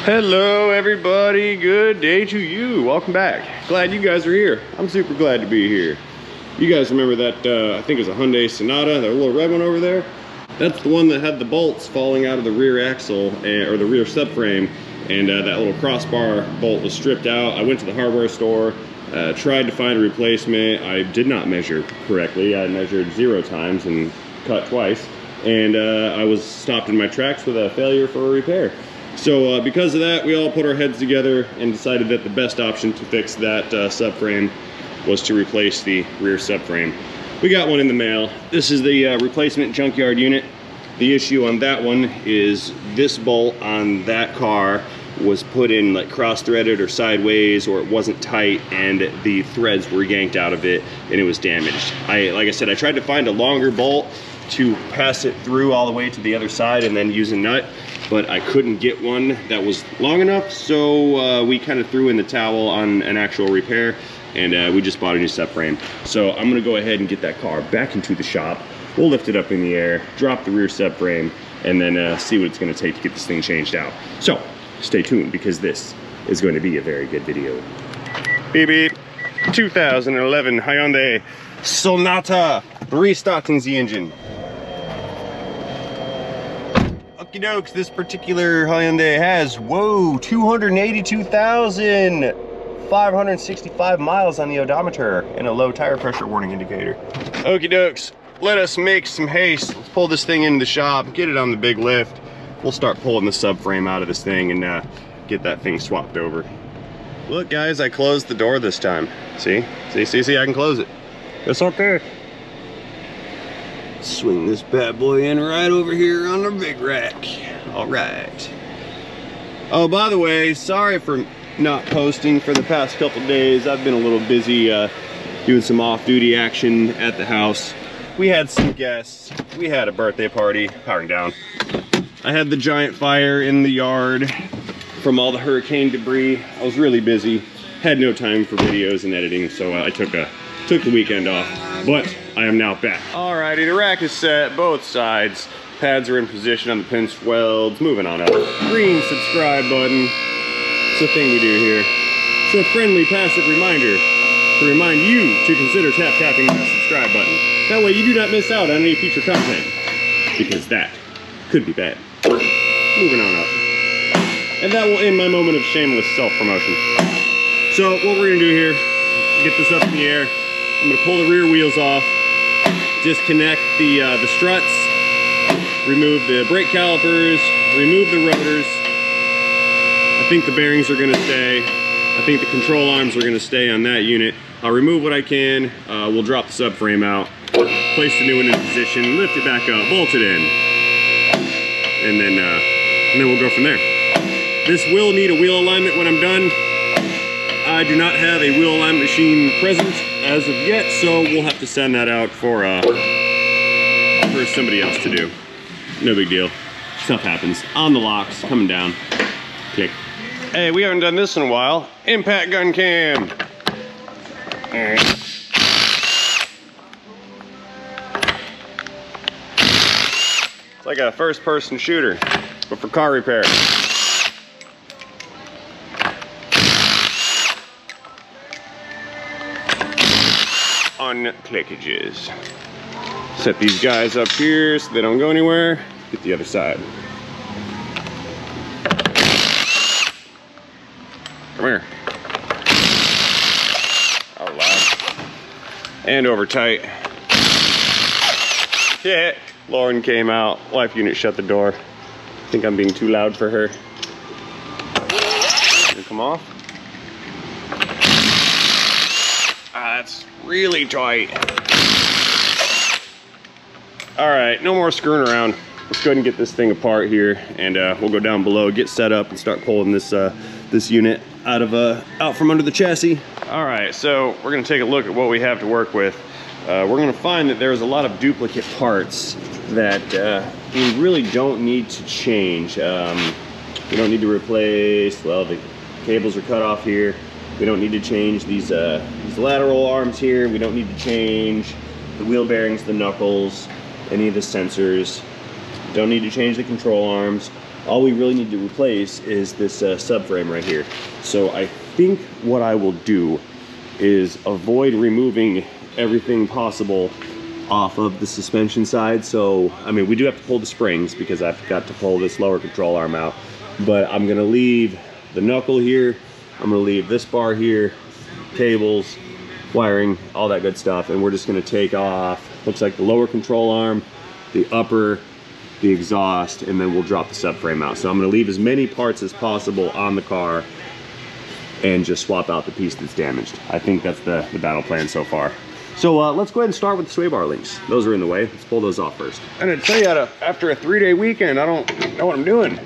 Hello everybody, good day to you. Welcome back. Glad you guys are here. I'm super glad to be here. You guys remember that, I think it was a Hyundai Sonata, that little red one over there? That's the one that had the bolts falling out of the rear axle, or the rear subframe, and that little crossbar bolt was stripped out. I went to the hardware store, tried to find a replacement. I did not measure correctly. I measured 0 times and cut twice, and I was stopped in my tracks with a failure for a repair. So because of that, we all put our heads together and decided that the best option to fix that subframe was to replace the rear subframe. We got one in the mail. This is the replacement junkyard unit. The issue on that one is this bolt on that car was put in like cross-threaded or sideways, or it wasn't tight, and the threads were yanked out of it and it was damaged. Like I said, I tried to find a longer bolt to pass it through all the way to the other side and then use a nut, but I couldn't get one that was long enough, so we kind of threw in the towel on an actual repair, and we just bought a new subframe. So I'm gonna go ahead and get that car back into the shop. We'll lift it up in the air, drop the rear subframe, and then see what it's gonna take to get this thing changed out. So stay tuned, because this is going to be a very good video. Beep beep. 2011 Hyundai Sonata, restarting the engine. Okie dokes, this particular Hyundai has, whoa, 282,565 miles on the odometer and a low tire pressure warning indicator. Okie dokes, let us make some haste. Let's pull this thing into the shop, get it on the big lift. We'll start pulling the subframe out of this thing and get that thing swapped over. Look guys, I closed the door this time. See, I can close it. It's okay. Swing this bad boy in right over here on the big rack. All right. Oh, by the way, sorry for not posting for the past couple days. I've been a little busy doing some off-duty action at the house. We had some guests. We had a birthday party. Powering down. I had the giant fire in the yard from all the hurricane debris. I was really busy. Had no time for videos and editing, so I took the weekend off. But I am now back. Alrighty, the rack is set, both sides. Pads are in position on the pinch welds. Moving on up. Green subscribe button. It's a thing we do here. It's a friendly passive reminder to remind you to consider tapping that subscribe button. That way you do not miss out on any future content, because that could be bad. Moving on up. And that will end my moment of shameless self-promotion. So what we're gonna do here, get this up in the air. I'm gonna pull the rear wheels off, disconnect the struts, remove the brake calipers, remove the rotors. I think the bearings are gonna stay. I think the control arms are gonna stay on that unit. I'll remove what I can. We'll drop the subframe out, place the new one in position, lift it back up, bolt it in, and then we'll go from there. This will need a wheel alignment when I'm done. I do not have a wheel alignment machine present as of yet, so we'll have to send that out for somebody else to do. No big deal. Stuff happens. On the locks, coming down. Click. Hey, we haven't done this in a while. Impact gun cam. Alright. It's like a first-person shooter, but for car repair. Unclickages. Set these guys up here so they don't go anywhere. Get the other side. Come here. Oh, loud. And over tight. Yeah. Lauren came out. Wife unit shut the door. I think I'm being too loud for her. Gonna come off. That's really tight. All right, no more screwing around. Let's go ahead and get this thing apart here, and we'll go down below, get set up, and start pulling this this unit out from under the chassis. All right, so we're gonna take a look at what we have to work with. We're gonna find that there's a lot of duplicate parts that we really don't need to change. We don't need to replace, well, the cables are cut off here. We don't need to change these lateral arms here. We don't need to change the wheel bearings, the knuckles, any of the sensors. Don't need to change the control arms. All we really need to replace is this subframe right here. So I think what I will do is avoid removing everything possible off of the suspension side. So, I mean, we do have to pull the springs because I've got to pull this lower control arm out, but I'm gonna leave the knuckle here. I'm gonna leave this bar here, cables, wiring, all that good stuff. And we're just gonna take off, looks like the lower control arm, the upper, the exhaust, and then we'll drop the subframe out. So I'm gonna leave as many parts as possible on the car and just swap out the piece that's damaged. I think that's the battle plan so far. So let's go ahead and start with the sway bar links. Those are in the way. Let's pull those off first. And I tell you, after a 3-day weekend, I don't know what I'm doing.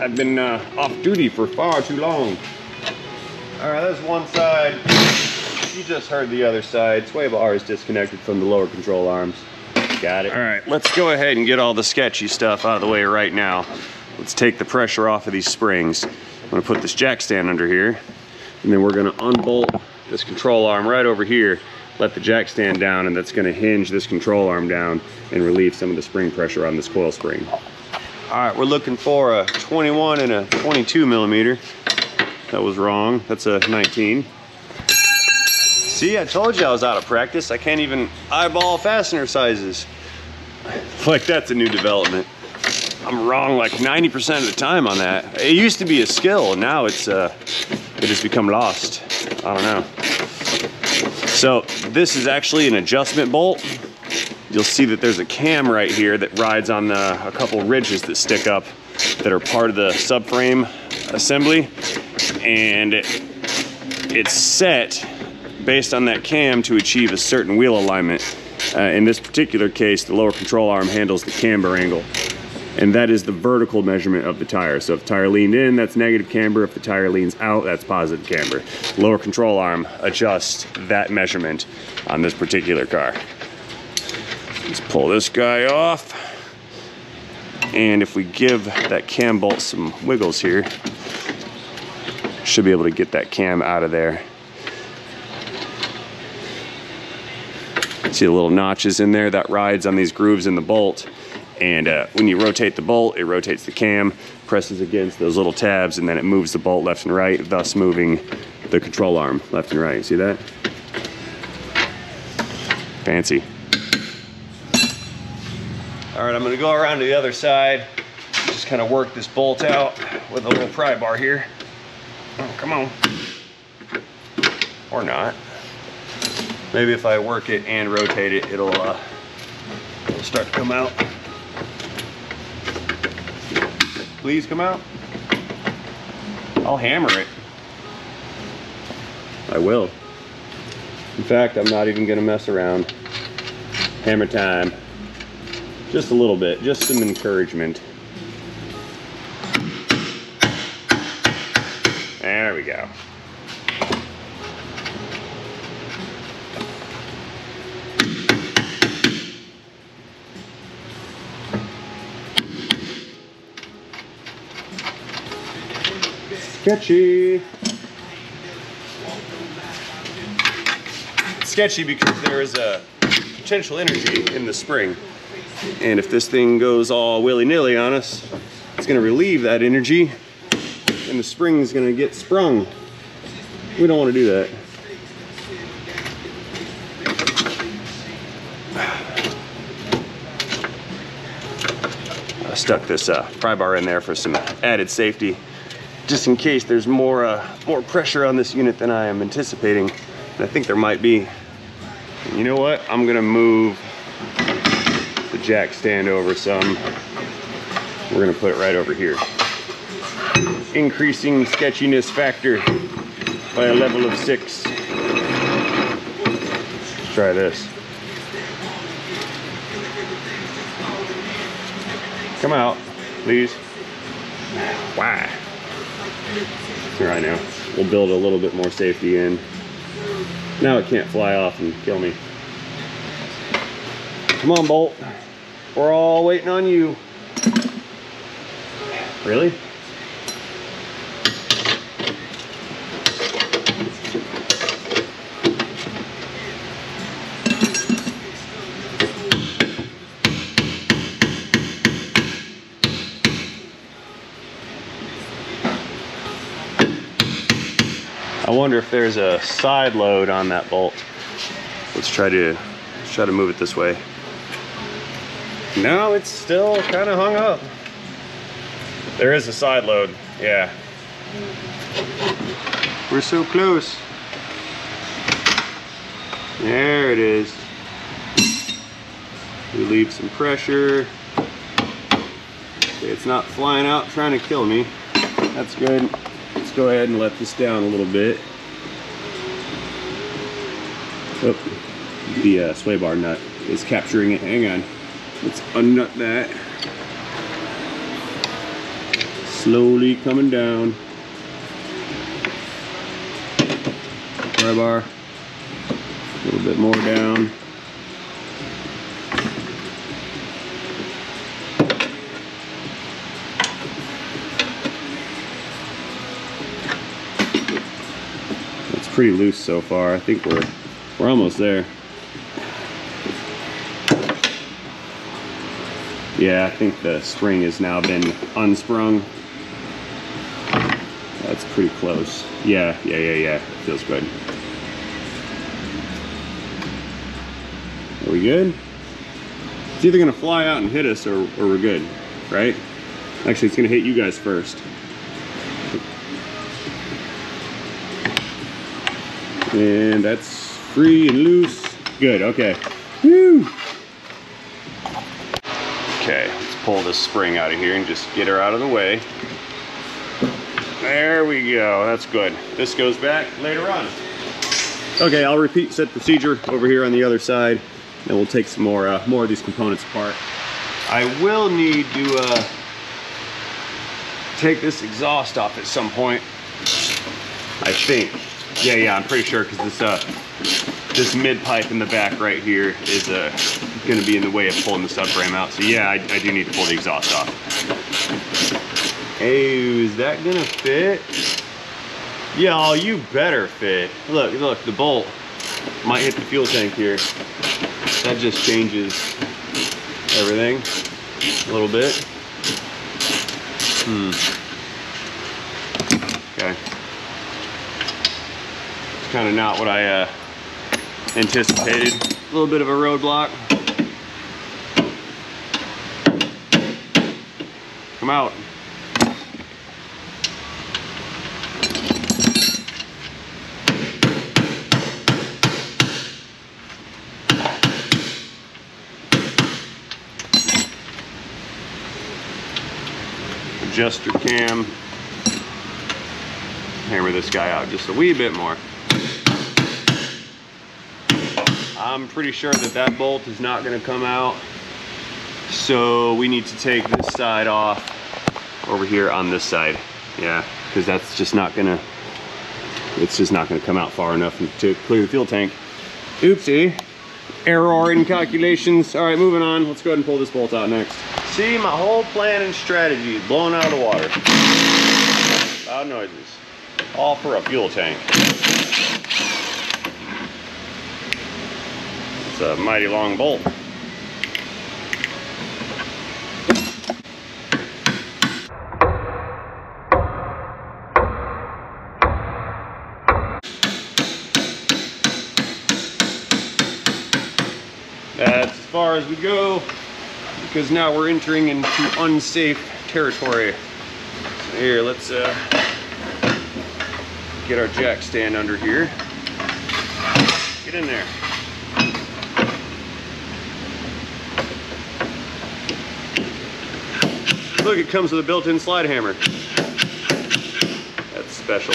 I've been off duty for far too long. All right, that's one side. You just heard the other side. Sway bar is disconnected from the lower control arms. Got it. All right, let's go ahead and get all the sketchy stuff out of the way right now. Let's take the pressure off of these springs. I'm gonna put this jack stand under here, and then we're gonna unbolt this control arm right over here, let the jack stand down, and that's gonna hinge this control arm down and relieve some of the spring pressure on this coil spring. All right, we're looking for a 21 and a 22 millimeter. That was wrong, that's a 19. See, I told you I was out of practice. I can't even eyeball fastener sizes. Like, that's a new development. I'm wrong like 90% of the time on that. It used to be a skill, and now it has become lost. I don't know. So this is actually an adjustment bolt. You'll see that there's a cam right here that rides on a couple ridges that stick up that are part of the subframe assembly, and it's set based on that cam to achieve a certain wheel alignment. In this particular case, the lower control arm handles the camber angle, and that is the vertical measurement of the tire. So if the tire leaned in, that's negative camber. If the tire leans out, that's positive camber. The lower control arm adjusts that measurement on this particular car. Let's pull this guy off. And if we give that cam bolt some wiggles here, should be able to get that cam out of there. See the little notches in there that rides on these grooves in the bolt. And when you rotate the bolt, it rotates the cam, presses against those little tabs, and then it moves the bolt left and right, thus moving the control arm left and right. See that? Fancy. All right, I'm gonna go around to the other side, just kind of work this bolt out with a little pry bar here. Oh, come on. Or not. Maybe if I work it and rotate it, it'll start to come out. Please come out. I'll hammer it. I will. In fact, I'm not even gonna mess around. Hammer time. Just a little bit, just some encouragement. There we go. Sketchy. It's sketchy because there is a potential energy in the spring. And if this thing goes all willy-nilly on us, it's gonna relieve that energy and the spring is gonna get sprung. We don't wanna do that. I stuck this pry bar in there for some added safety, just in case there's more pressure on this unit than I am anticipating. And I think there might be. And you know what? I'm gonna move the jack stand over some. We're gonna put it right over here. Increasing sketchiness factor by a level of 6. Let's try this. Come out, please. Why? Here, I know. We'll build a little bit more safety in. Now it can't fly off and kill me. Come on, Bolt. We're all waiting on you. Really? I wonder if there's a side load on that bolt. Let's try to move it this way. No, it's still kind of hung up. There is a side load, yeah. We're so close. There it is. Relieve some pressure. Okay, it's not flying out trying to kill me. That's good. Let's go ahead and let this down a little bit. Oh, the sway bar nut is capturing it. Hang on. Let's unnut that. Slowly coming down. Pry bar. A little bit more down. It's pretty loose so far. I think we're almost there. Yeah, I think the spring has now been unsprung. That's pretty close. Yeah. It feels good. Are we good? It's either gonna fly out and hit us or we're good, right? Actually, it's gonna hit you guys first. And that's free and loose. Good, okay. Woo! Okay, let's pull this spring out of here and just get her out of the way. There we go, that's good. This goes back later on. Okay, I'll repeat said procedure over here on the other side, and we'll take some more of these components apart. I will need to take this exhaust off at some point, I think. Yeah, I'm pretty sure, because this mid pipe in the back right here is going to be in the way of pulling the subframe out. So yeah, I do need to pull the exhaust off. Hey, is that gonna fit? Yeah, you better fit. Look, the bolt might hit the fuel tank here. That just changes everything a little bit. Okay. It's kind of not what I anticipated. A little bit of a roadblock. Come out. Adjuster cam. Hammer this guy out just a wee bit more. I'm pretty sure that bolt is not going to come out, so we need to take this side off over here on this side. Yeah, because that's just not gonna, it's just not gonna come out far enough to clear the fuel tank. Oopsie, error in calculations. All right, moving on. Let's go ahead and pull this bolt out next. See, my whole plan and strategy is blown out of the water. Loud noises, all for a fuel tank. It's a mighty long bolt. That's as far as we go, because now we're entering into unsafe territory. So here, let's get our jack stand under here. Get in there. Look, it comes with a built-in slide hammer. That's special.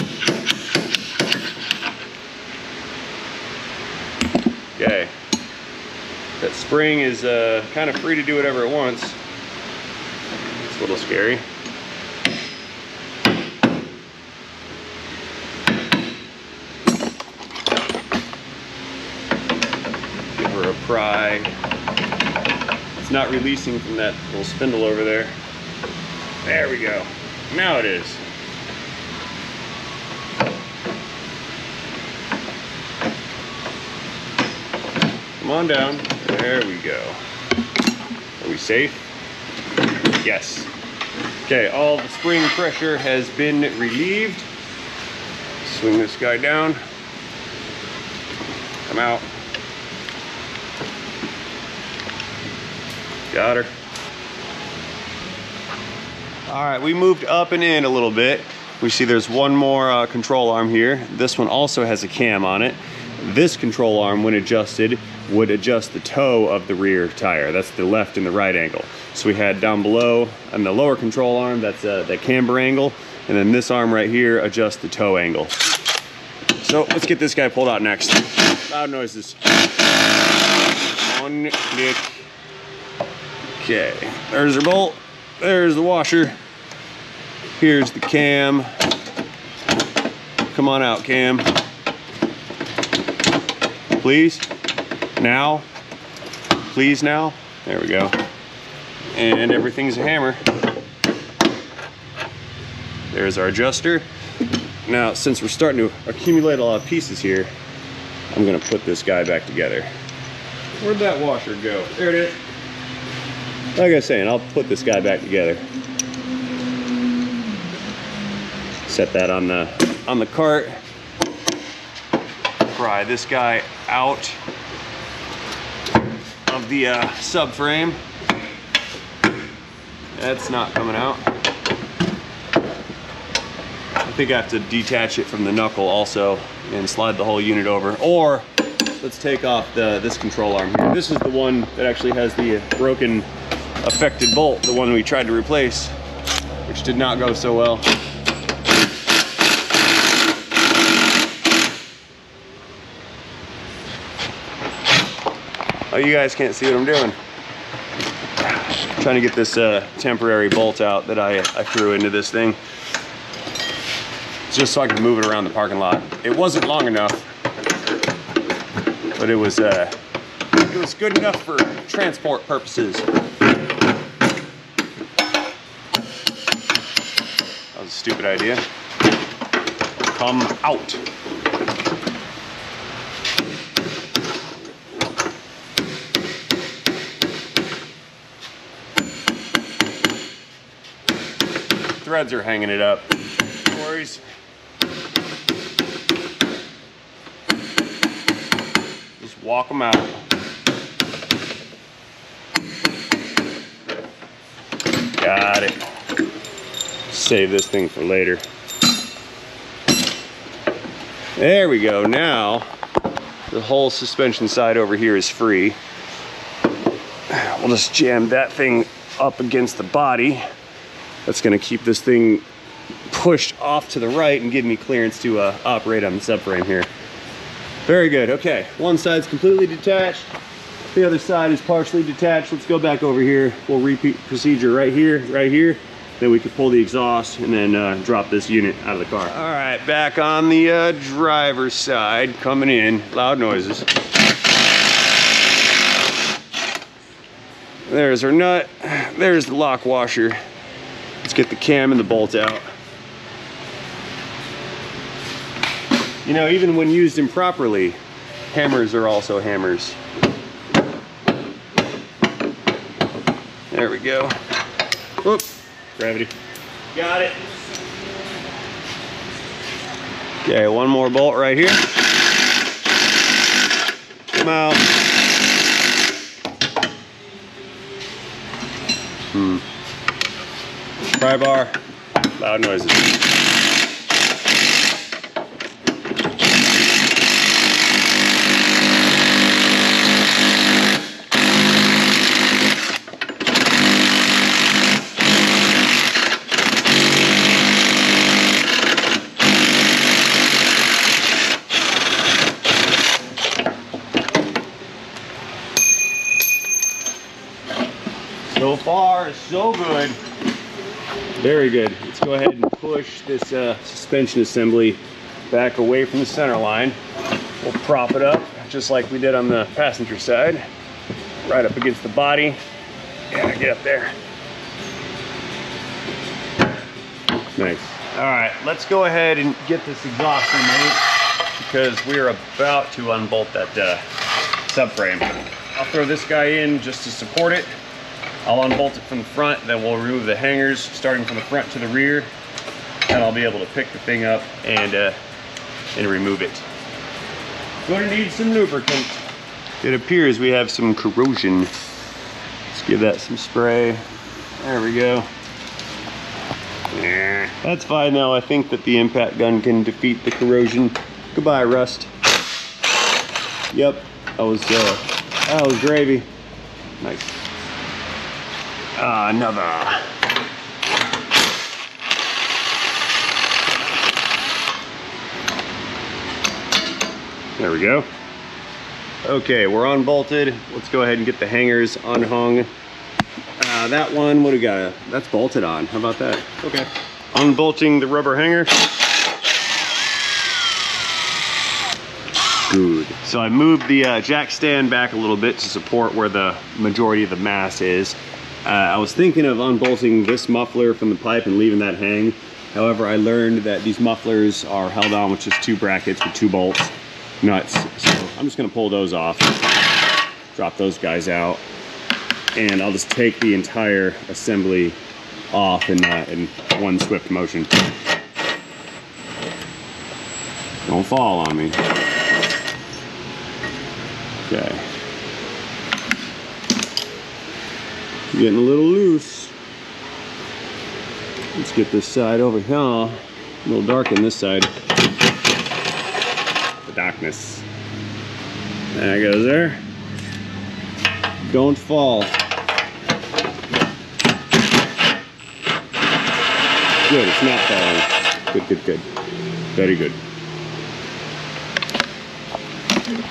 Okay. That spring is kind of free to do whatever it wants. It's a little scary. Give her a pry. It's not releasing from that little spindle over there. There we go. Now it is. Come on down. There we go. Are we safe? Yes. Okay, all the spring pressure has been relieved. Swing this guy down. Come out. Got her. All right, we moved up and in a little bit. We see there's one more control arm here. This one also has a cam on it. This control arm, when adjusted, would adjust the toe of the rear tire. That's the left and the right angle. So we had down below on the lower control arm, that's the camber angle. And then this arm right here adjusts the toe angle. So let's get this guy pulled out next. Loud noises. On Nick. Okay, there's our bolt. There's the washer. Here's the cam. Come on out, cam. Please. Now. Please now. There we go. And everything's a hammer. There's our adjuster. Now, since we're starting to accumulate a lot of pieces here, I'm gonna put this guy back together. Where'd that washer go? There it is. Like I was saying, I'll put this guy back together. Set that on the cart. Pry this guy out of the subframe. That's not coming out. I think I have to detach it from the knuckle also and slide the whole unit over. Or let's take off this control arm here. This is the one that actually has the broken affected bolt, the one we tried to replace, which did not go so well. Oh, you guys can't see what I'm doing. I'm trying to get this temporary bolt out that I threw into this thing, just so I could move it around the parking lot. It wasn't long enough, but it was good enough for transport purposes. That was a stupid idea. Come out. Threads are hanging it up. No worries. Just walk them out. Got it. Save this thing for later. There we go. Now the whole suspension side over here is free. We'll just jam that thing up against the body. That's gonna keep this thing pushed off to the right and give me clearance to operate on the subframe here. Very good. Okay, one side's completely detached. The other side is partially detached. Let's go back over here. We'll repeat procedure right here. Then we can pull the exhaust and then drop this unit out of the car. All right, back on the driver's side, coming in. Loud noises. There's our nut. There's the lock washer. Let's get the cam and the bolt out. You know, even when used improperly, hammers are also hammers. There we go. Whoop, gravity. Got it. Okay, one more bolt right here. Come out. Pry bar, loud noises. So far, so good. Very good. Let's go ahead and push this suspension assembly back away from the center line. We'll prop it up just like we did on the passenger side, right up against the body. Yeah, get up there. Nice. All right, let's go ahead and get this exhaust removed because we're about to unbolt that subframe. I'll throw this guy in just to support it. I'll unbolt it from the front, then we'll remove the hangers starting from the front to the rear, and I'll be able to pick the thing up and and remove it. Gonna need some lubricant. It appears we have some corrosion. Let's give that some spray. There we go. Yeah, that's fine now. I think that the impact gun can defeat the corrosion. Goodbye, rust. Yep, that was gravy. Nice. Another. There we go. Okay, we're unbolted. Let's go ahead and get the hangers unhung. That one, what do we got? That's bolted on. How about that? Okay. Unbolting the rubber hanger. Good. So I moved the jack stand back a little bit to support where the majority of the mass is. I was thinking of unbolting this muffler from the pipe and leaving that hang. However, I learned that these mufflers are held on with just 2 brackets with 2 bolts. Nuts. So I'm just gonna pull those off, drop those guys out, and I'll just take the entire assembly off in one swift motion. Don't fall on me. Okay. Getting a little loose. Let's get this side over here. A little dark on this side. The darkness. There it goes there. Don't fall. Good, it's not falling. Good, good, good. Very good.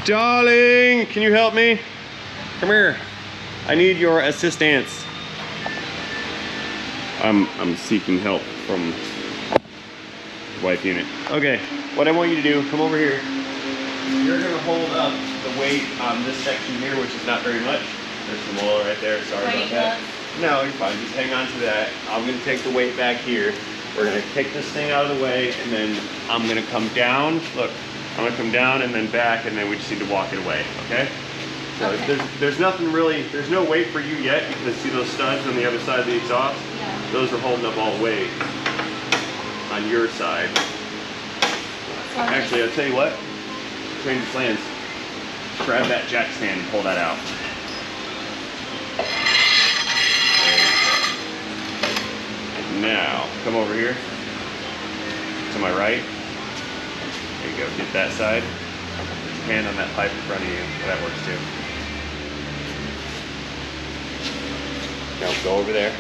Darling, can you help me? Come here. I need your assistance. I'm seeking help from the wife unit. Okay, what I want you to do, come over here. You're gonna hold up the weight on this section here, which is not very much. There's some oil right there, sorry about that. No, you're fine, just hang on to that. I'm gonna take the weight back here. We're gonna take this thing out of the way, and then I'm gonna come down. Look, I'm gonna come down and then back, and then we just need to walk it away, okay? So okay. There's nothing really, there's no weight for you yet. You can see those studs on the other side of the exhaust? Yeah. Those are holding up all the weight on your side. Actually, I'll tell you what, change the plans. Grab that jack stand and pull that out. Now, come over here to my right. There you go, get that side. Put your hand on that pipe in front of you. That works too. Now go over there.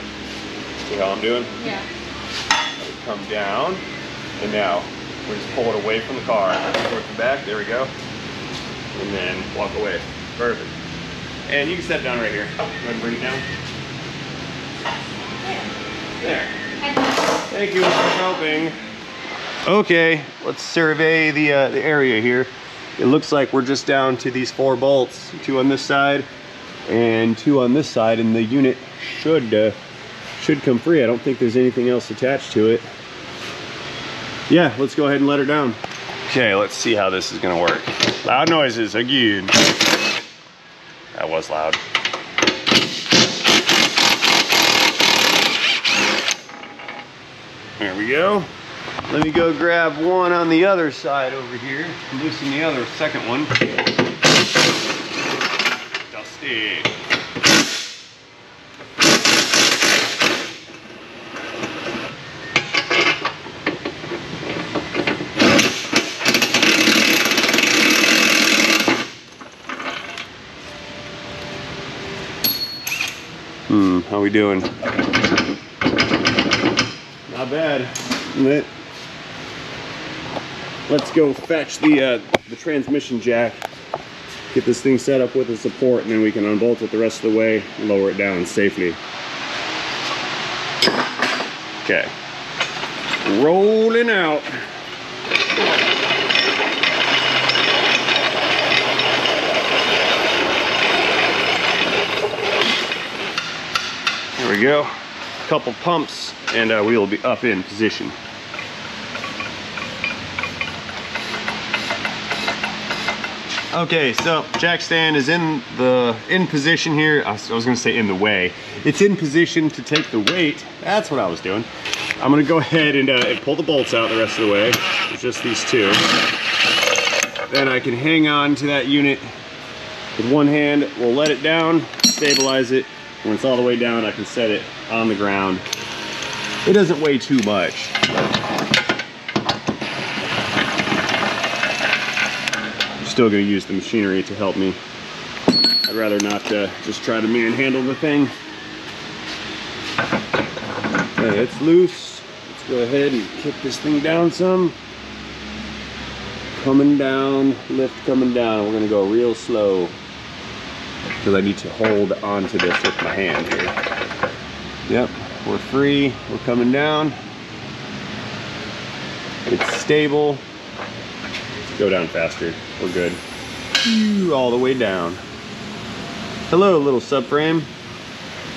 See how I'm doing? Yeah. Come down, and now we're just pull it away from the car. Towards the back, there we go. And then walk away. Perfect. And you can set it down right here. Go ahead and bring it down. There. Thank you for helping. Okay, let's survey the area here. It looks like we're just down to these 4 bolts, 2 on this side and 2 on this side, and the unit should come free. I don't think there's anything else attached to it. Yeah, let's go ahead and let her down. Okay, let's see how this is gonna work. Loud noises again. That was loud. There we go. Let me go grab one on the other side over here. Loosen the other second one. Dusty. How we doing? Not bad. Let's go fetch the transmission jack, get this thing set up with a support, and then we can unbolt it the rest of the way and lower it down safely. Okay. Rolling out. There we go. Couple pumps and we will be up in position. Okay, so jack stand is in position here. I was gonna say in the way. It's in position to take the weight. That's what I was doing. I'm gonna go ahead and pull the bolts out the rest of the way. It's just these two. Then I can hang on to that unit with one hand. We'll let it down, stabilize it. When it's all the way down, I can set it on the ground. It doesn't weigh too much. I'm still gonna use the machinery to help me. I'd rather not just try to manhandle the thing. Okay, it's loose. Let's go ahead and kick this thing down some. Coming down, lift coming down. We're gonna go real slow because I need to hold onto this with my hand here. Yep, we're free, we're coming down. It's stable. Let's go down faster, we're good. All the way down. Hello, little subframe.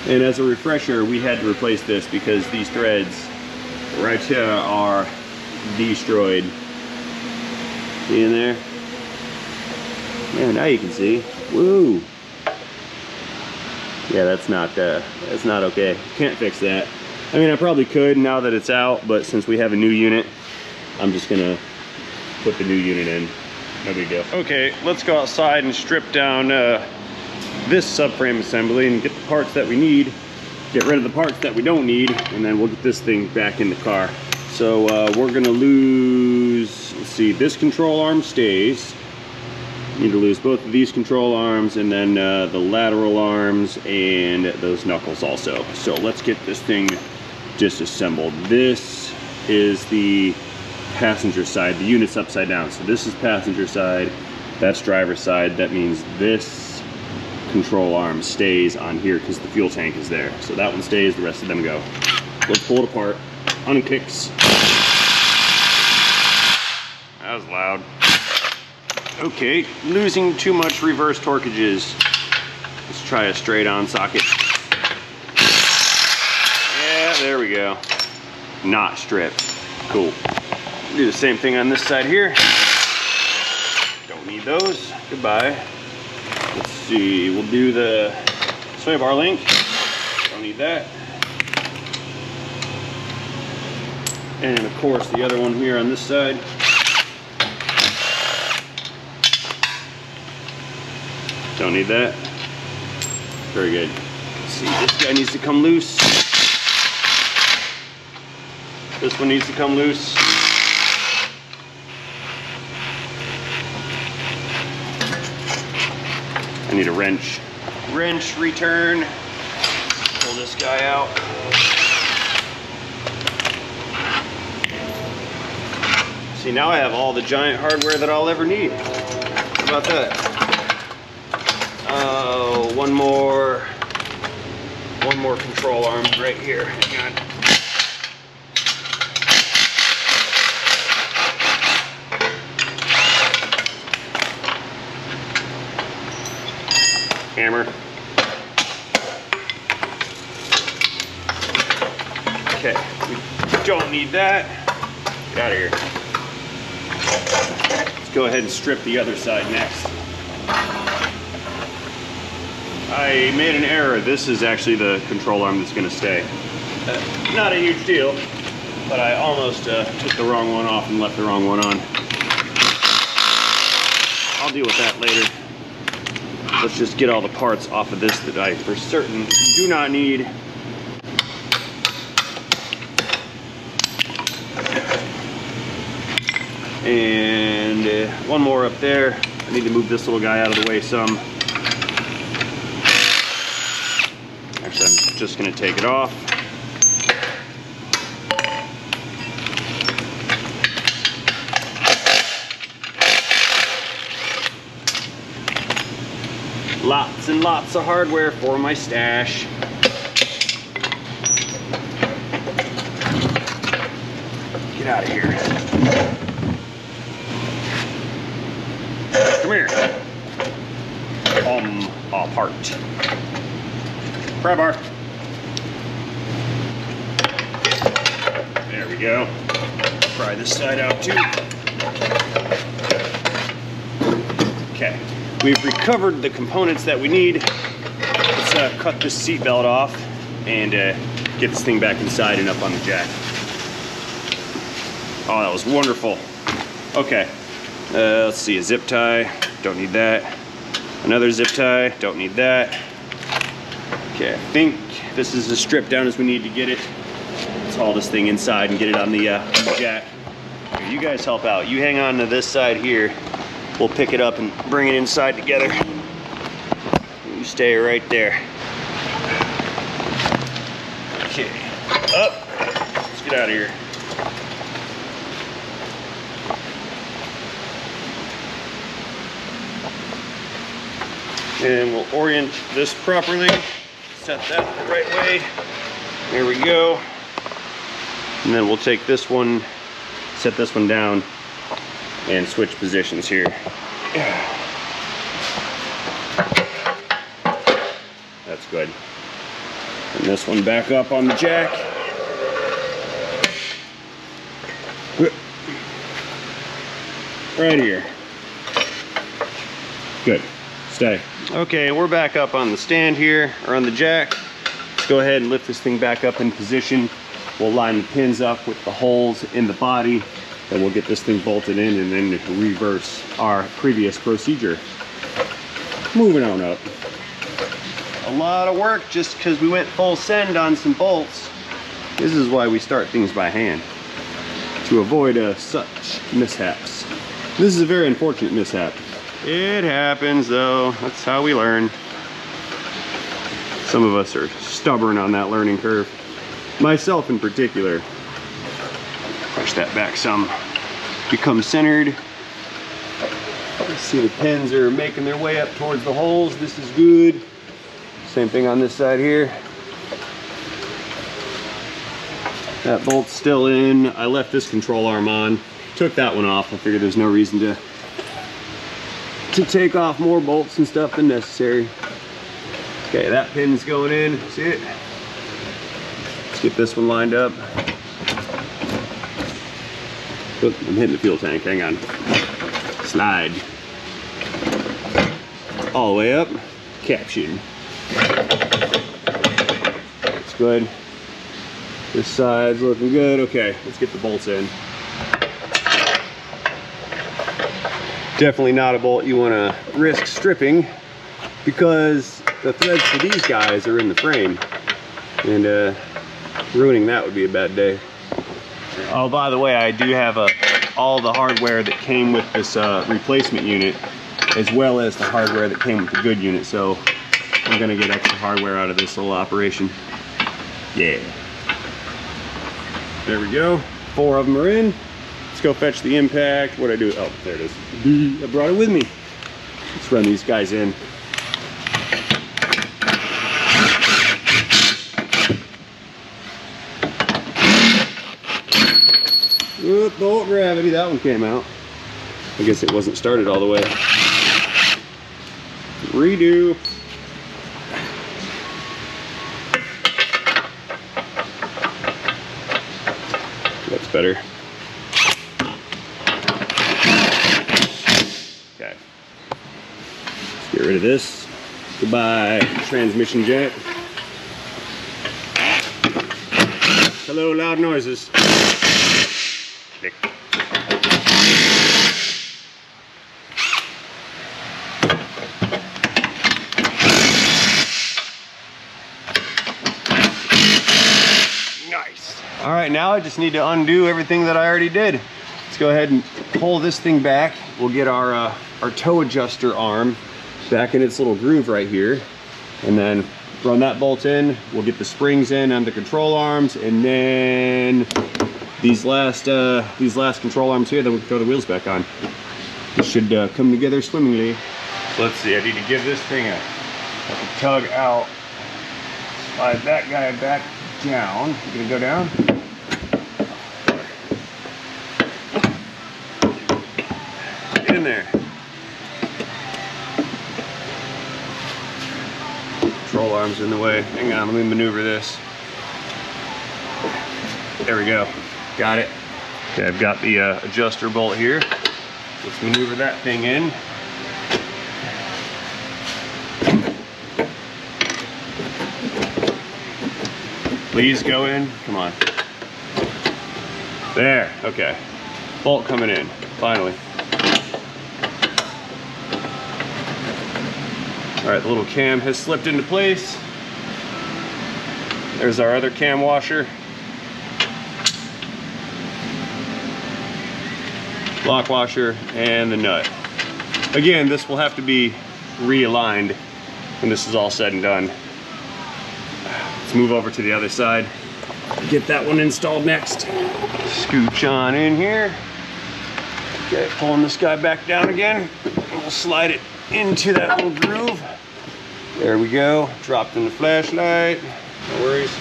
And as a refresher, we had to replace this because these threads right here are destroyed. See in there? Yeah, now you can see. Woo! Yeah, that's not okay. Can't fix that. I mean, I probably could now that it's out, but since we have a new unit, I'm just gonna put the new unit in. No big deal. Okay, let's go outside and strip down this subframe assembly and get the parts that we need, get rid of the parts that we don't need, and then we'll get this thing back in the car. So we're gonna lose, let's see, this control arm stays. Need to lose both of these control arms and then the lateral arms and those knuckles also. So let's get this thing disassembled. This is the passenger side. The unit's upside down. So this is passenger side, that's driver side. That means this control arm stays on here because the fuel tank is there. So that one stays, the rest of them go. Let's pull it apart. Unkicks. That was loud. Okay, losing too much reverse torquages. Let's try a straight on socket. Yeah, there we go. Not stripped. Cool. Do the same thing on this side here. Don't need those. Goodbye. Let's see, we'll do the sway bar link. Don't need that. And of course the other one here on this side. Don't need that. Very good. Let's see, this guy needs to come loose. This one needs to come loose. I need a wrench. Wrench return. Pull this guy out. See, now I have all the giant hardware that I'll ever need. How about that? Oh, one more control arm right here. Hang on. Hammer. Okay, we don't need that. Get out of here. Let's go ahead and strip the other side next. I made an error. This is actually the control arm that's going to stay. Not a huge deal, but I almost took the wrong one off and left the wrong one on. I'll deal with that later. Let's just get all the parts off of this that I for certain do not need. And one more up there. I need to move this little guy out of the way some. Actually, I'm just going to take it off. Lots and lots of hardware for my stash. Get out of here. Come here. Apart. Pry bar. There we go. Pry this side out too. Okay. We've recovered the components that we need. Let's cut this seat belt off and get this thing back inside and up on the jack. Oh, that was wonderful. Okay, let's see, a zip tie, don't need that. Another zip tie, don't need that. Okay, I think this is as stripped down as we need to get it. Let's haul this thing inside and get it on the jack. Here, you guys help out. You hang on to this side here. We'll pick it up and bring it inside together. You stay right there. Okay, up. Let's get out of here. And we'll orient this properly. Set that the right way. There we go. And then we'll take this one, set this one down, and switch positions here. That's good. And this one back up on the jack. Right here. Good. Stay. Okay, we're back up on the stand here, or on the jack. Let's go ahead and lift this thing back up in position. We'll line the pins up with the holes in the body, and we'll get this thing bolted in and then reverse our previous procedure. Moving on up. A lot of work just because we went full send on some bolts. This is why we start things by hand, to avoid such mishaps. This is a very unfortunate mishap. It happens though, that's how we learn. Some of us are stubborn on that learning curve. Myself in particular. Push that back some. Become centered. See the pins are making their way up towards the holes. This is good. Same thing on this side here. That bolt's still in. I left this control arm on. Took that one off. I figured there's no reason to take off more bolts and stuff than necessary. Okay, that pin's going in. See it? Let's get this one lined up. Oh, I'm hitting the fuel tank. Hang on. Slide. All the way up. Caption. That's good. This side's looking good. Okay, let's get the bolts in. Definitely not a bolt you want to risk stripping, because the threads for these guys are in the frame, and ruining that would be a bad day. Oh, by the way, I do have all the hardware that came with this replacement unit, as well as the hardware that came with the good unit, so I'm gonna get extra hardware out of this little operation. Yeah. There we go. 4 of them are in. Let's go fetch the impact. What'd I do? Oh, there it is. I brought it with me. Let's run these guys in. Oop, bolt gravity, that one came out. I guess it wasn't started all the way. Redo. That's better. Okay. Let's get rid of this. Goodbye, transmission jack. Hello, loud noises. Click. Nice. All right, now I just need to undo everything that I already did. Let's go ahead and pull this thing back. We'll get our toe adjuster arm back in its little groove right here, and then run that bolt in. We'll get the springs in on the control arms, and then these last control arms here, then we can throw the wheels back on. This should come together swimmingly. So let's see, I need to give this thing a tug out. Slide that guy back down. You gonna go down? Get in there. Control arms in the way. Hang on, let me maneuver this. There we go. Got it. Okay, I've got the adjuster bolt here. Let's maneuver that thing in. Please go in. Come on. There. Okay. Bolt coming in, finally. All right, the little cam has slipped into place. There's our other cam washer. Lock washer and the nut. Again, this will have to be realigned when this is all said and done. Let's move over to the other side. Get that one installed next. Scooch on in here. Okay, pulling this guy back down again. And we'll slide it into that little groove. There we go. Dropped in the flashlight. No worries.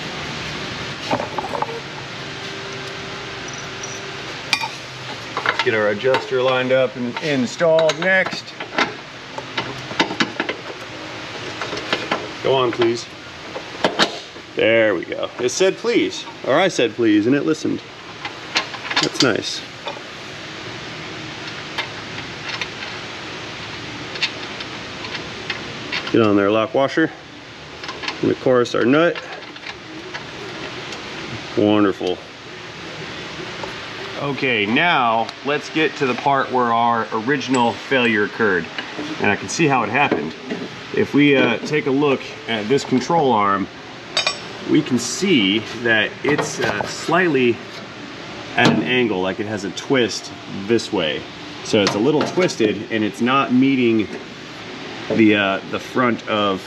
Get our adjuster lined up and installed next. Go on, please. There we go. It said please, or I said please, and it listened. That's nice. Get on there, lock washer. And of course our nut. Wonderful. Okay, now let's get to the part where our original failure occurred. And I can see how it happened. If we take a look at this control arm, we can see that it's slightly at an angle, like it has a twist this way. So it's a little twisted and it's not meeting the front of,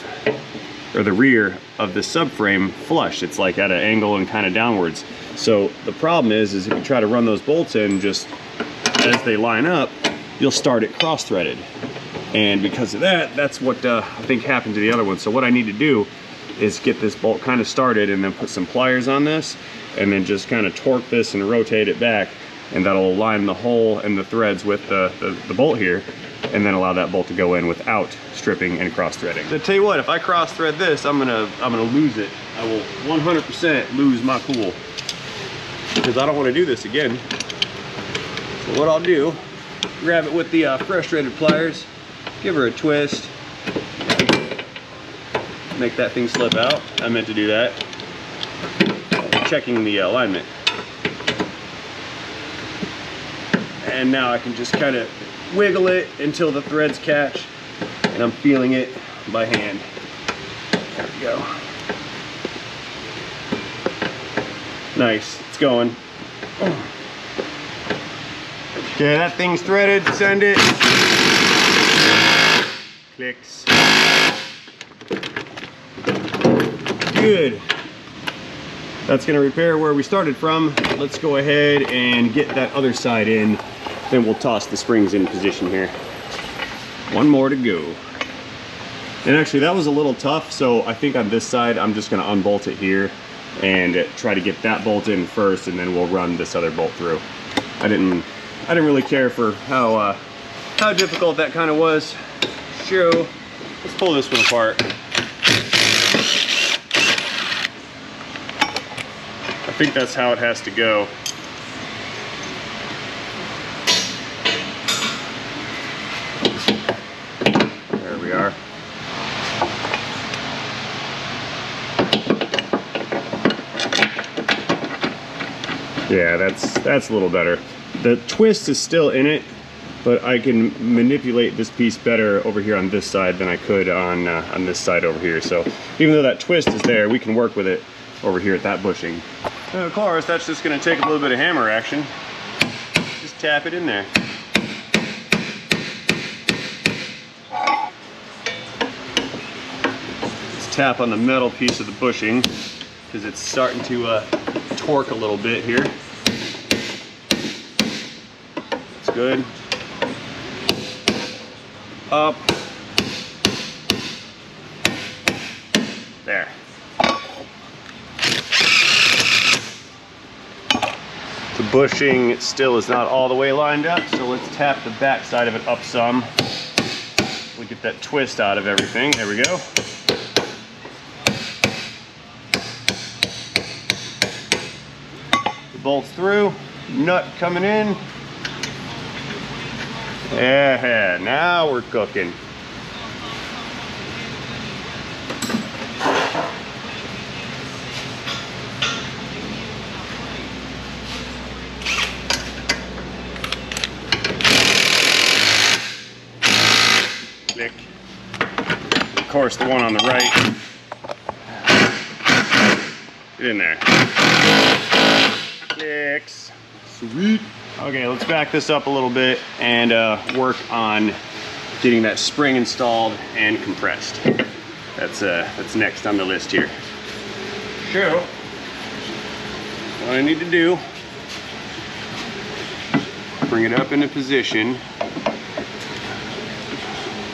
or the rear of the subframe flush. It's like at an angle and kind of downwards. So the problem is if you try to run those bolts in just as they line up, you'll start it cross-threaded. And because of that, that's what I think happened to the other one. So what I need to do is get this bolt kind of started and then put some pliers on this and then just kind of torque this and rotate it back, and that'll align the hole and the threads with the bolt here, and then allow that bolt to go in without stripping and cross-threading. So tell you what, if I cross-thread this, I'm gonna lose it. I will 100% lose my cool, because I don't want to do this again. So what I'll do, grab it with the frustrated pliers, give her a twist, make that thing slip out. I meant to do that. Checking the alignment. And now I can just kind of wiggle it until the threads catch, and I'm feeling it by hand. There we go. Nice, it's going. Okay, that thing's threaded, send it. Clicks. Good. That's gonna repair where we started from. Let's go ahead and get that other side in. Then we'll toss the springs in position here. One more to go. And actually that was a little tough, so I think on this side I'm just gonna unbolt it here and try to get that bolt in first, and then we'll run this other bolt through. I didn't really care for how difficult that kind of was. So let's pull this one apart. I think that's how it has to go. There we are. Yeah, that's a little better. The twist is still in it, but I can manipulate this piece better over here on this side than I could on this side over here. So even though that twist is there, we can work with it over here at that bushing. And of course, that's just going to take a little bit of hammer action. Just tap it in there. Let's tap on the metal piece of the bushing because it's starting to torque a little bit here. It's good. Up. There. The bushing still is not all the way lined up, so let's tap the back side of it up some. We'll get that twist out of everything. There we go. The bolt's through, nut coming in. Yeah, now we're cooking. Click. Of course, the one on the right. Get in there. Clicks. Sweet. Okay, let's back this up a little bit and work on getting that spring installed and compressed. That's next on the list here. So, what I need to do, bring it up into position.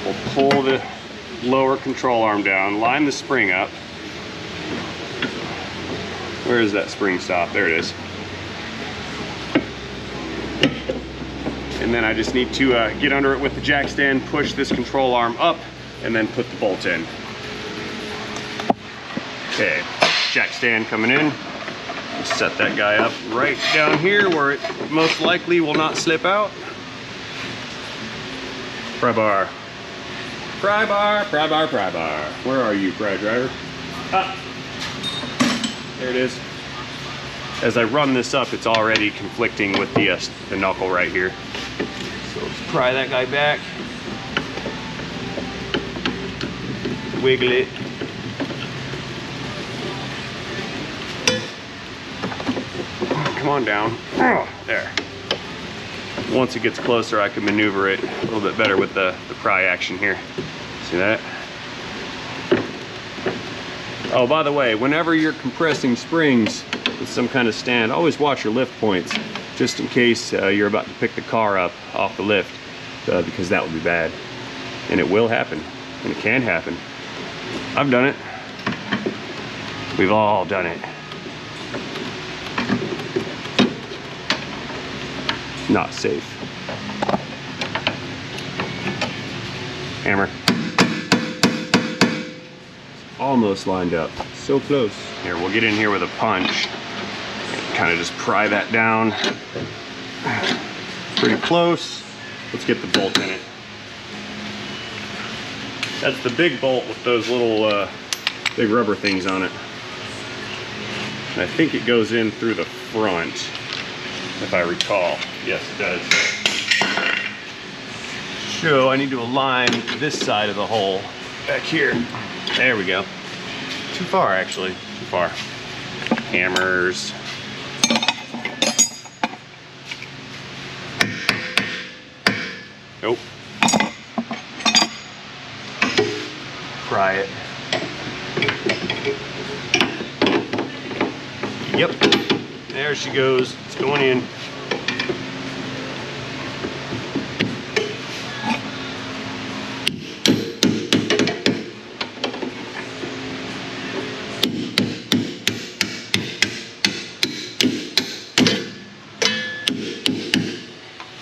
We'll pull the lower control arm down, line the spring up. Where is that spring stop? There it is. And then I just need to get under it with the jack stand, push this control arm up, and then put the bolt in. Okay, jack stand coming in. Set that guy up right down here where it most likely will not slip out. Pry bar. Pry bar, pry bar, pry bar. Where are you, pry driver? Ah, there it is. As I run this up, it's already conflicting with the knuckle right here. So let's pry that guy back. Wiggle it. Come on down. Oh, there. Once it gets closer, I can maneuver it a little bit better with the pry action here. See that? Oh, by the way, whenever you're compressing springs with some kind of stand, always watch your lift points, just in case you're about to pick the car up off the lift, because that would be bad. And it will happen, and it can happen. I've done it. We've all done it. Not safe. Hammer. Almost lined up. So close. Here, we'll get in here with a punch. Kind of just pry that down. Pretty close. Let's get the bolt in it. That's the big bolt with those little big rubber things on it. And I think it goes in through the front, if I recall. Yes, it does. So I need to align this side of the hole back here. There we go. Too far, actually. Too far. Hammers. Nope. Pry it. Yep. There she goes. It's going in.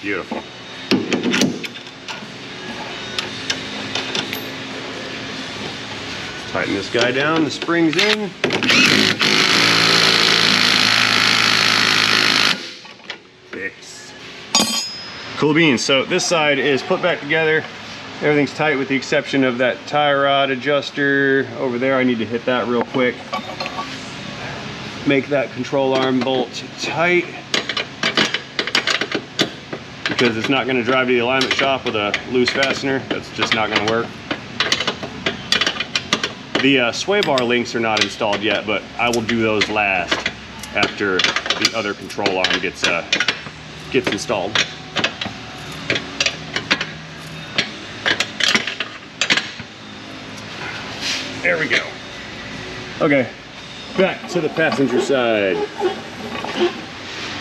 Beautiful. Tighten this guy down, the spring's in. Fix. Cool beans. So this side is put back together. Everything's tight with the exception of that tie rod adjuster over there. I need to hit that real quick. Make that control arm bolt tight, because it's not going to drive to the alignment shop with a loose fastener. That's just not going to work. The sway bar links are not installed yet, but I will do those last after the other control arm gets installed. There we go. Okay, back to the passenger side.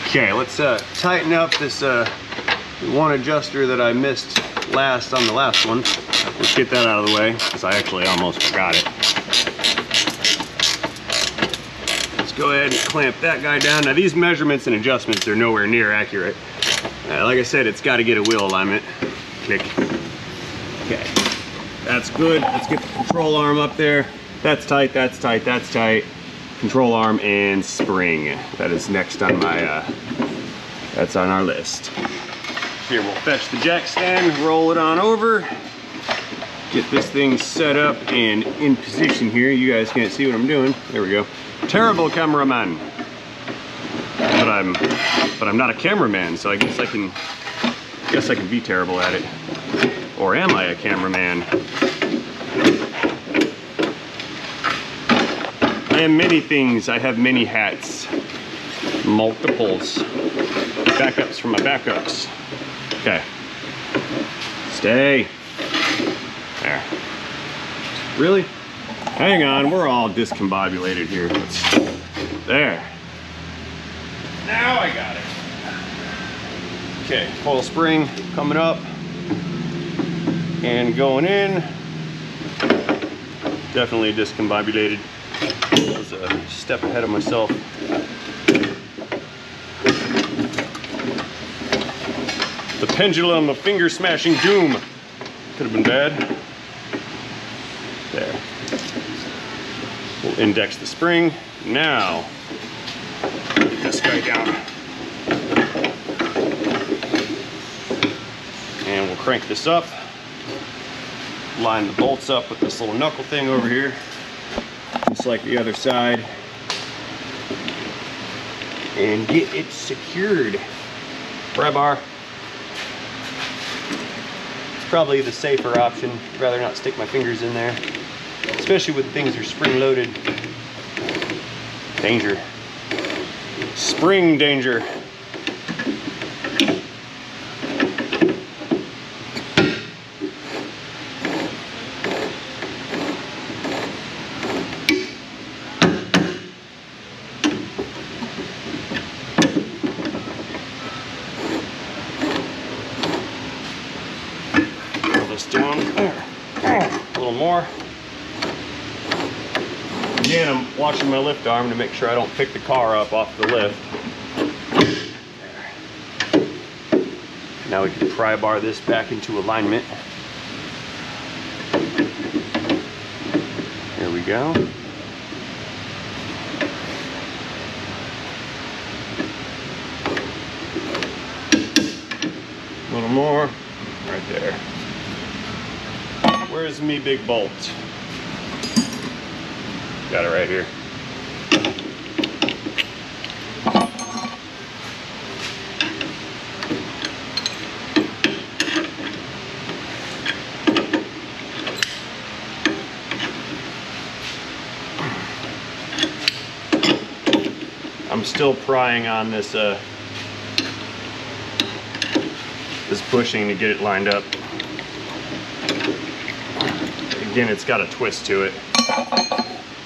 Okay, let's tighten up this one adjuster that I missed last on the last one. Let's get that out of the way, because I actually almost forgot it. Let's go ahead and clamp that guy down. Now these measurements and adjustments are nowhere near accurate. Like I said, it's got to get a wheel alignment. Click. Okay, that's good. Let's get the control arm up there. That's tight, that's tight, that's tight. Control arm and spring. That is next on my, that's on our list. Here, we'll fetch the jack stand, roll it on over, get this thing set up and in position here. You guys can't see what I'm doing. There we go. Terrible cameraman. But I'm not a cameraman, so I guess I can be terrible at it. Or am I a cameraman? I am many things. I have many hats. Multiples. Backups for my backups. Okay. Stay. There. Really? Hang on, we're all discombobulated here. There. Now I got it. Okay, coil spring coming up and going in. Definitely discombobulated. I was a step ahead of myself. The pendulum of finger smashing doom. Could have been bad. There. We'll index the spring. Now, put this guy down. And we'll crank this up. Line the bolts up with this little knuckle thing over here. Just like the other side. And get it secured. Pry bar. It's probably the safer option. I'd rather not stick my fingers in there. Especially when things are spring loaded. Danger. Spring danger. Pull this down. There. A little more. Again, I'm watching my lift arm to make sure I don't pick the car up off the lift. There. Now we can pry bar this back into alignment. Here we go. A little more, right there. Where's me big bolt? Got it right here. I'm still prying on this this bushing to get it lined up. Again, it's got a twist to it.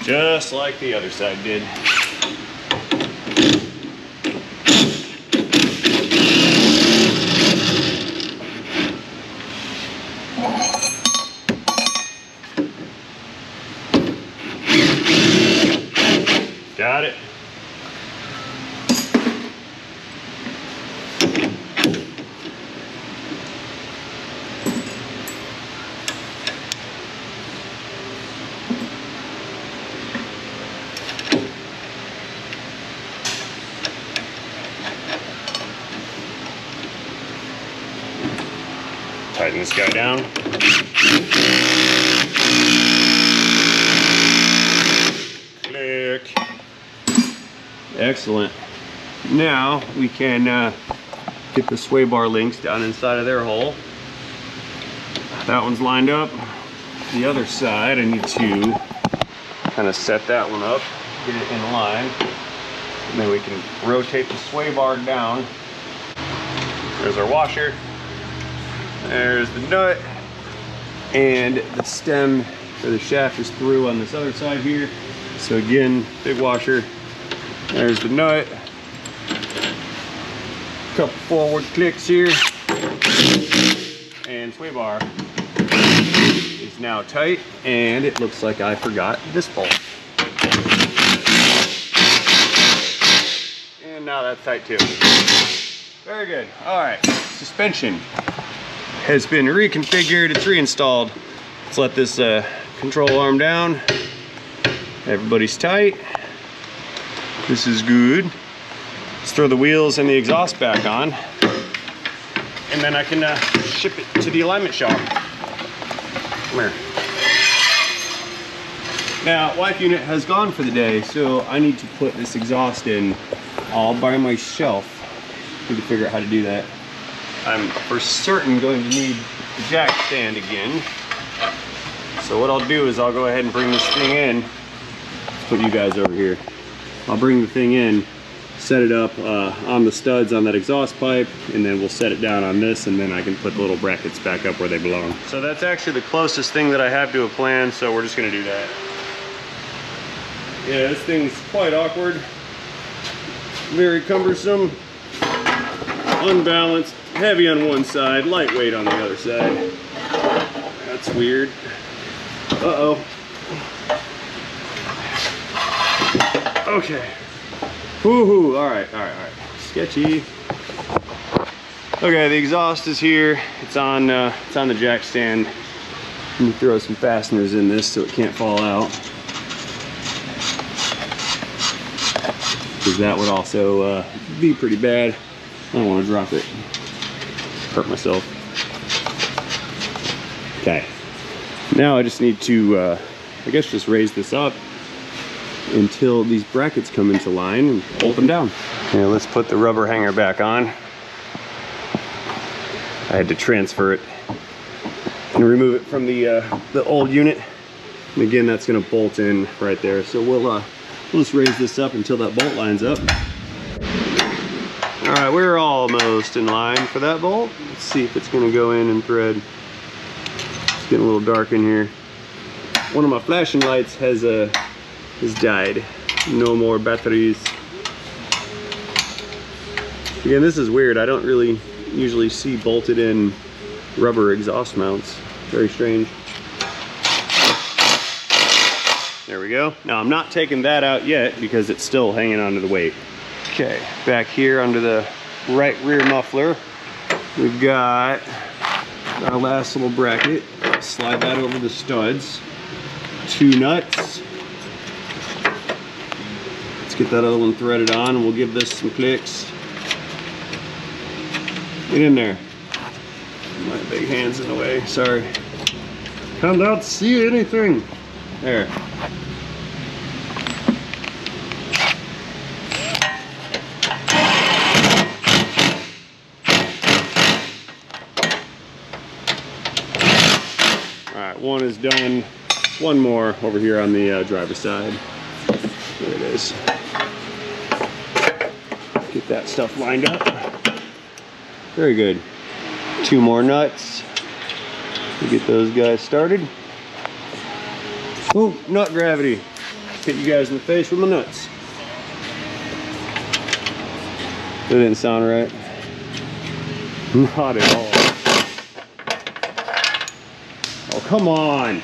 Just like the other side did. Got it. Tighten this guy down. Click. Excellent. Now we can get the sway bar links down inside of their hole. That one's lined up. The other side, I need to kind of set that one up, get it in line, and then we can rotate the sway bar down. There's our washer. There's the nut, and the stem or the shaft is through on this other side here. So again, big washer. There's the nut. Couple forward clicks here, and sway bar is now tight, and it looks like I forgot this bolt. And now that's tight too. Very good. All right, suspension has been reconfigured, it's reinstalled. Let's let this control arm down. Everybody's tight. This is good. Let's throw the wheels and the exhaust back on, and then I can ship it to the alignment shop. Come here. Now, wife unit has gone for the day, so I need to put this exhaust in all by myself. Need to figure out how to do that. I'm for certain going to need the jack stand again. So what I'll do is I'll go ahead and bring this thing in. Let's put you guys over here. I'll bring the thing in, set it up on the studs on that exhaust pipe, and then we'll set it down on this, and then I can put the little brackets back up where they belong. So that's actually the closest thing that I have to a plan, so we're just gonna do that. Yeah, this thing's quite awkward. Very cumbersome, unbalanced, heavy on one side, lightweight on the other side. That's weird. Uh-oh. Okay. Woohoo! All right. Sketchy. Okay, the exhaust is here. It's on the jack stand. Let me throw some fasteners in this so it can't fall out, because that would also be pretty bad. I don't want to drop it. Hurt myself. Okay. Now I just need to, I guess, just raise this up until these brackets come into line and bolt them down. Yeah, let's put the rubber hanger back on. I had to transfer it and remove it from the old unit. And again, that's gonna bolt in right there. So we'll just raise this up until that bolt lines up. All right, we're almost in line for that bolt. Let's see if it's gonna go in and thread. It's getting a little dark in here. One of my flashing lights has died. No more batteries. Again, this is weird. I don't really usually see bolted in rubber exhaust mounts. Very strange. There we go. Now I'm not taking that out yet because it's still hanging onto the weight. Okay, back here under the right rear muffler, we've got our last little bracket. Slide that over the studs. 2 nuts. Let's get that other one threaded on and we'll give this some clicks. Get in there. My big hand's in the way, sorry. Can't out see anything. There. Alright, one is done. One more over here on the driver's side. There it is. Get that stuff lined up. Very good. 2 more nuts. We'll get those guys started. Oh, nut gravity. Hit you guys in the face with my nuts. That didn't sound right. Not at all. Oh, come on.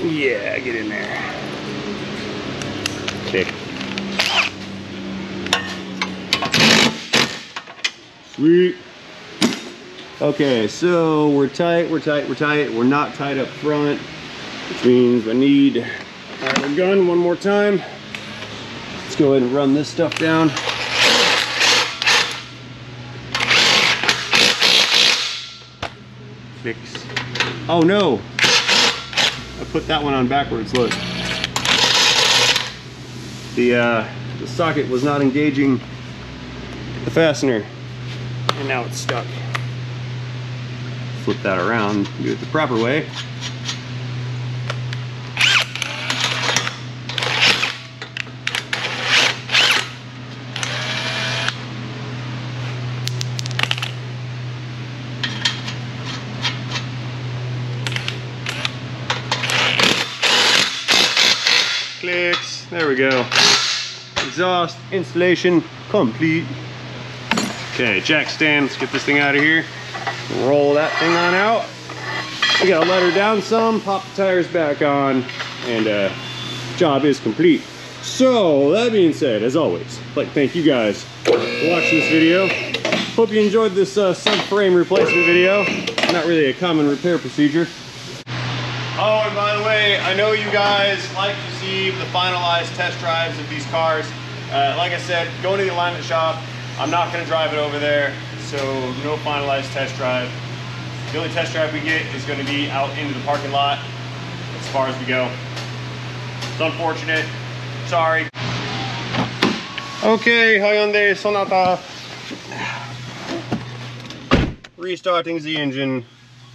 Yeah, get in there. Okay. Sweet. Okay, so we're tight. We're not tight up front, which means I need our gun one more time. Let's go ahead and run this stuff down. Fix. Oh no! I put that one on backwards, look. The socket was not engaging the fastener, and now it's stuck. Flip that around, do it the proper way. Clicks, there we go. Exhaust installation complete. Okay, jack stand, let's get this thing out of here. Roll that thing on out. We gotta let her down some, pop the tires back on, and job is complete. So, that being said, as always, I'd like to thank you guys for watching this video. Hope you enjoyed this subframe replacement video. Not really a common repair procedure. Oh, and by the way, I know you guys like to see the finalized test drives of these cars. Like I said, going to the alignment shop. I'm not going to drive it over there, so no finalized test drive. The only test drive we get is going to be out into the parking lot as far as we go. It's unfortunate. Sorry. Okay, Hyundai Sonata. restarting the engine.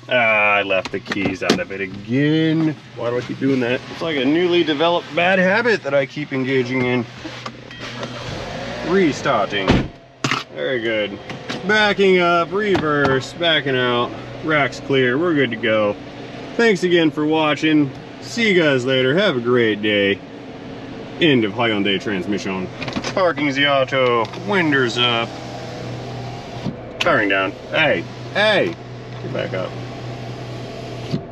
I left the keys out of it again. Why do I keep doing that? It's like a newly developed bad habit that I keep engaging in. Restarting. Very good. Backing up, reverse, backing out. Rack's clear, we're good to go. Thanks again for watching. See you guys later. Have a great day. End of Hyundai transmission. Parking the auto. Winders up. Powering down. Hey, hey! Get back up.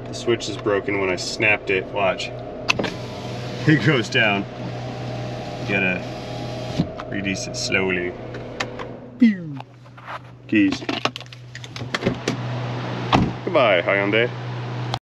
The switch is broken when I snapped it. Watch. It goes down. You gotta release it slowly. Pew! Keys. Goodbye, Hyundai.